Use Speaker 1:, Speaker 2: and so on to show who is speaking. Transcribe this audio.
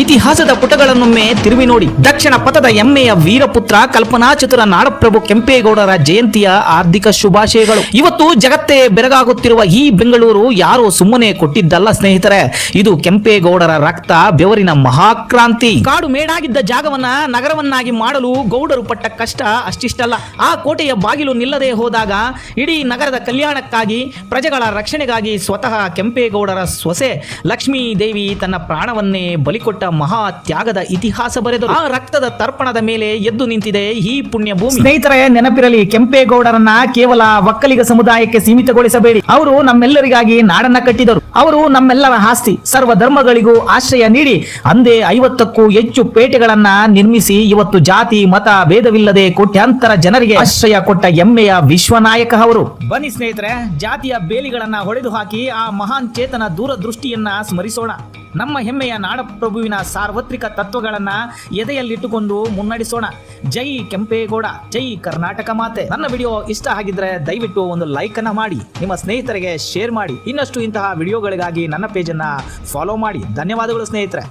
Speaker 1: ಇತಿಹಾಸದ ಪುಟಗಳನ್ನೊಮ್ಮೆ ತಿರುವಿ ನೋಡಿ. ದಕ್ಷಿಣ ಪಥದ ಹೆಮ್ಮೆಯ ವೀರಪುತ್ರ ಕಲ್ಪನಾ ಚತುರ ನಾಡಪ್ರಭು ಕೆಂಪೇಗೌಡರ ಜಯಂತಿಯ ಹಾರ್ದಿಕ ಶುಭಾಶಯಗಳು. ಇವತ್ತು ಜಗತ್ತೇ ಬೆರಗಾಗುತ್ತಿರುವ ಈ ಬೆಂಗಳೂರು ಯಾರೋ ಸುಮ್ಮನೆ ಕೊಟ್ಟಿದ್ದಲ್ಲ ಸ್ನೇಹಿತರೆ, ಇದು ಕೆಂಪೇಗೌಡರ ರಕ್ತ ಬೆವರಿನ ಮಹಾಕ್ರಾಂತಿ. ಕಾಡು ಮೇಡಾಗಿದ್ದ ಜಾಗವನ್ನ ನಗರವನ್ನಾಗಿ ಮಾಡಲು ಗೌಡರು ಪಟ್ಟ ಕಷ್ಟ ಅಷ್ಟಿಷ್ಟಲ್ಲ. ಆ ಕೋಟೆಯ ಬಾಗಿಲು ನಿಲ್ಲದೆ ಹೋದಾಗ ಇಡೀ ನಗರದ ಕಲ್ಯಾಣಕ್ಕಾಗಿ, ಪ್ರಜೆಗಳ ರಕ್ಷಣೆಗಾಗಿ ಸ್ವತಃ ಕೆಂಪೇಗೌಡರ ಸೊಸೆ ಲಕ್ಷ್ಮೀ ದೇವಿ ತನ್ನ ಪ್ರಾಣವನ್ನೇ ಬಲಿಕೊಟ್ಟ ಮಹಾ ತ್ಯಾಗದ ಇತಿಹಾಸ ಬರೆದರು. ಆ ರಕ್ತದ ತರ್ಪಣದ ಮೇಲೆ ಎದ್ದು ನಿಂತಿದೆ ಈ ಪುಣ್ಯ ಭೂಮಿ. ಸ್ನೇಹಿತರೆ, ನೆನಪಿರಲಿ, ಕೆಂಪೇಗೌಡರನ್ನ ಕೇವಲ ಒಕ್ಕಲಿಗ ಸಮುದಾಯಕ್ಕೆ ಸೀಮಿತಗೊಳಿಸಬೇಡಿ. ಅವರು ನಮ್ಮೆಲ್ಲರಿಗಾಗಿ ನಾಡನ್ನ ಕಟ್ಟಿದರು. ಅವರು ನಮ್ಮೆಲ್ಲರ ಆಸ್ತಿ. ಸರ್ವ ಧರ್ಮಗಳಿಗೂ ಆಶ್ರಯ ನೀಡಿ ಅಂದೇ 50ಕ್ಕೂ ಹೆಚ್ಚು ಪೇಟೆಗಳನ್ನ ನಿರ್ಮಿಸಿ ಇವತ್ತು ಜಾತಿ ಮತ ಭೇದವಿಲ್ಲದೆ ಕೋಟ್ಯಾಂತರ ಜನರಿಗೆ ಆಶ್ರಯ ಕೊಟ್ಟ ಹೆಮ್ಮೆಯ ವಿಶ್ವನಾಯಕ ಅವರು. ಬನ್ನಿ ಸ್ನೇಹಿತರೆ, ಜಾತಿಯ ಬೇಲಿಗಳನ್ನ ಹೊಡೆದು ಹಾಕಿ ಆ ಮಹಾನ್ ಚೇತನ ದೂರದೃಷ್ಟಿಯನ್ನ ಸ್ಮರಿಸೋಣ. ನಮ್ಮ ಹೆಮ್ಮೆಯ ನಾಡಪ್ರಭುವಿನ ಸಾರ್ವತ್ರಿಕ ತತ್ವಗಳನ್ನ ಎದೆಯಲ್ಲಿಟ್ಟುಕೊಂಡು ಮುನ್ನಡೆಸೋಣ. ಜೈ ಕೆಂಪೇಗೌಡ, ಜೈ ಕರ್ನಾಟಕ ಮಾತೆ. ನನ್ನ ವಿಡಿಯೋ ಇಷ್ಟ ಆಗಿದ್ರೆ ದಯವಿಟ್ಟು ಒಂದು ಲೈಕ್ ಅನ್ನ ಮಾಡಿ, ನಿಮ್ಮ ಸ್ನೇಹಿತರಿಗೆ ಶೇರ್ ಮಾಡಿ. ಇನ್ನಷ್ಟು ಇಂತಹ ವಿಡಿಯೋಗಳಿಗಾಗಿ ನನ್ನ ಪೇಜ್ ಅನ್ನ ಫಾಲೋ ಮಾಡಿ. ಧನ್ಯವಾದಗಳು ಸ್ನೇಹಿತರೆ.